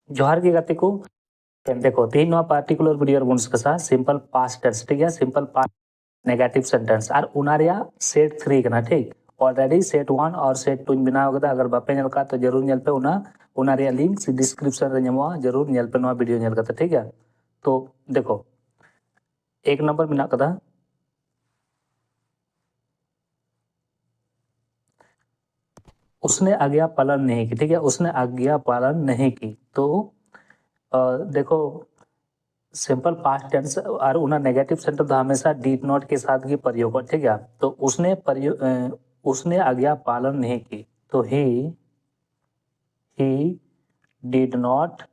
जोहार गे गाते को देखो तेज नवा पार्टिकुलर वीडियो बोन कसा सिंपल पास्ट टेंस ठीक है सिंपल पास्ट नेगेटिव सेंटेंस और उनारिया सेट 3 कना ठीक ऑलरेडी सेट 1 और सेट 2 बनाव कदा अगर बापे नेल का तो जरूर नेल पे उनारिया लिंक डिस्क्रिप्शन रे नेमवा जरूर नेल पे नवा वीडियो नेल कता ठीक है। तो देखो एक नंबर मिना कदा उसने आज्ञा पालन नहीं की ठीक है उसने आज्ञा पालन नहीं की। तो देखो सिंपल पास्ट टेंस और उना नेगेटिव सेंटेंस तो हमेशा डिड नॉट के साथ ही प्रयोग हो ठीक है। तो उसने आज्ञा पालन नहीं की तो he did not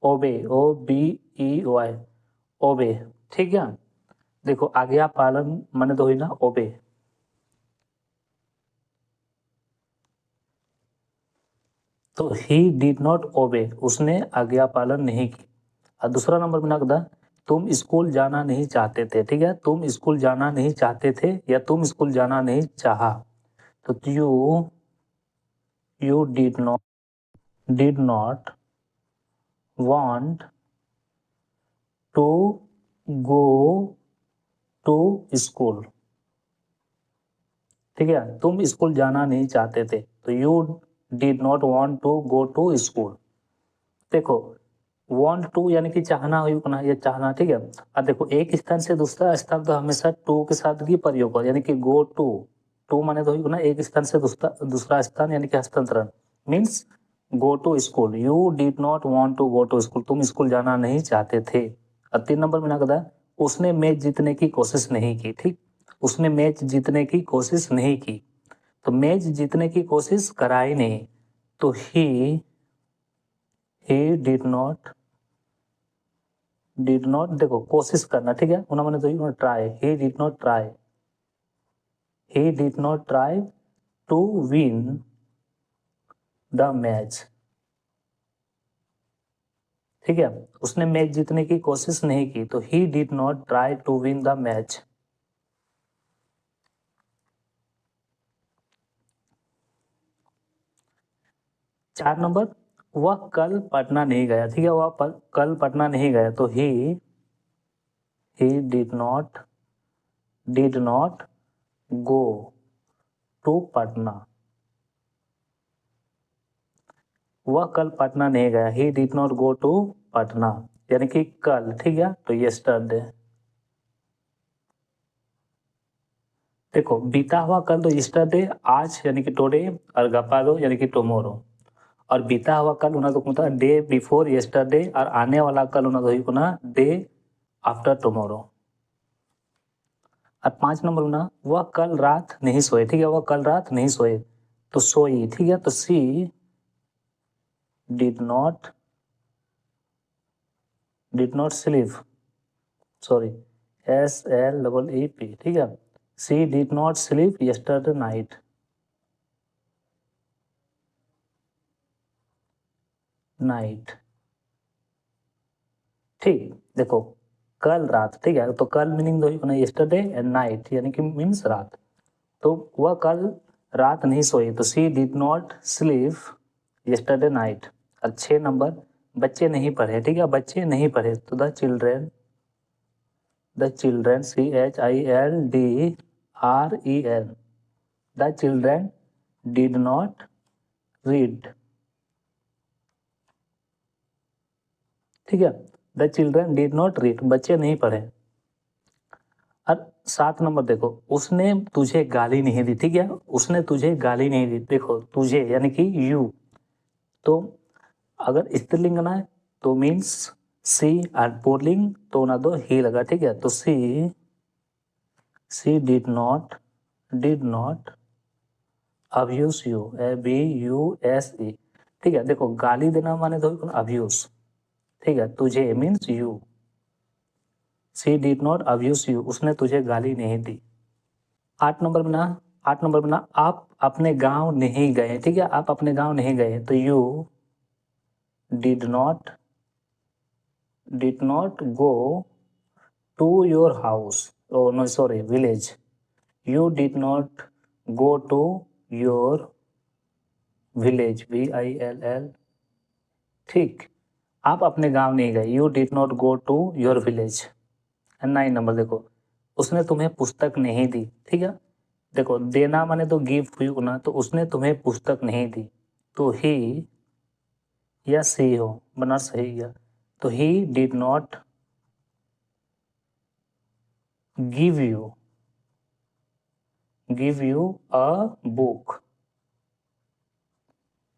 obey OBE ओबे ठीक है। देखो आज्ञा पालन माने तो हुई ना ओबे। तो ही डिड नॉट ओबे उसने आज्ञा पालन नहीं की। और दूसरा नंबर बना कदा तुम स्कूल जाना नहीं चाहते थे ठीक है तुम स्कूल जाना नहीं चाहते थे या तुम स्कूल जाना नहीं चाहा। तो you did not want to go to school ठीक है तुम स्कूल जाना नहीं चाहते थे तो you did not want to go to school. देखो वांट टू यानी कि चाहना हुई ये चाहना ठीक है। अब देखो एक स्थान से दूसरा स्थान तो हमेशा टू के साथ ही प्रयोग हो यानी कि गो टू टू माने तो हुई एक स्थान से दूसरा स्थान यानी कि हस्तांतरण means go to school you did not want to go to school तुम स्कूल जाना नहीं चाहते थे। अब 3 नंबर में ना कहता उसने मैच जीतने की कोशिश नहीं की ठीक उसने मैच जीतने की कोशिश नहीं की। तो मैच जीतने की कोशिश करा ही नहीं तो ही डिड नॉट देखो कोशिश करना ठीक है उन्होंने माने तो try he did not try to win the match ठीक है उसने मैच जीतने की कोशिश नहीं की तो he did not try to win the match. चार नंबर वह कल पटना नहीं गया ठीक है वह कल पटना नहीं गया तो he did not go to Patna वह कल पटना नहीं गया he did not go to Patna यानी कि कल ठीक है। तो यस्टरडे देखो बीता हुआ कल तो यस्टरडे आज यानी कि टुडे और गपादो यानी कि टुमारो और बीता हुआ कल उन्हें तो डे बिफोर यस्टरडे और आने वाला कल उन्हें तो डे आफ्टर टुमारो। और 5 नंबर ना वह कल रात नहीं सोए ठीक है वह कल रात नहीं सोए तो सोई ठीक है। तो she did not sleep sorry SLEEP ठीक है she did not sleep yesterday night ठीक। देखो कल रात ठीक है तो कल मीनिंग तो यस्टरडे एंड नाइट यानी कि मीन्स रात। तो वह कल रात नहीं सोई तो she did not sleep yesterday night. और 6 नंबर बच्चे नहीं पढ़े ठीक है बच्चे नहीं पढ़े तो the children CHILDREN the children did not read ठीक है the children did not read बच्चे नहीं पढ़े। और 7 नंबर देखो उसने तुझे गाली नहीं दी ठीक है उसने तुझे गाली नहीं दी। देखो तुझे यानी कि यू तो अगर स्त्रीलिंग ना है तो मीन्स सी और पुल्लिंग तो ना दो ही लगा ठीक है। तो she did not abuse you ABUSE ठीक है। देखो गाली देना माने तो अब्यूज ठीक है तुझे means you see did not abuse you उसने तुझे गाली नहीं दी। 8 नंबर में ना आप अपने गांव नहीं गए ठीक है आप अपने गांव नहीं गए तो you did not go to your house oh no sorry village you did not go to your village VILL ठीक, आप अपने गांव नहीं गए, you did not go to your village. 9 number देखो, उसने तुम्हें पुस्तक नहीं दी, ठीक है। देखो देना माने तो गिव यू ना, तो उसने तुम्हें पुस्तक नहीं दी, तो ही या सी हो, बना सही है। तो he did not give you a book,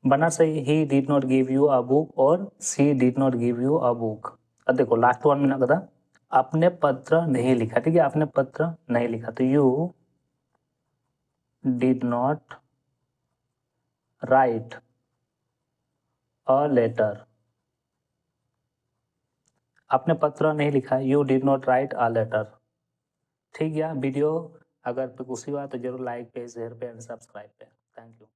बना सही, he did not give you a book और she did not give you a book. अब देखो लास्ट वन में ना कहा आपने पत्र नहीं लिखा, ठीक है, आपने पत्र नहीं लिखा, तो you did not write a letter, आपने पत्र नहीं लिखा, you did not write a letter. ठीक है, वीडियो अगर कुछ हुआ तो जरूर लाइक पे, शेयर पे एंड सब्सक्राइब पे। Thank you.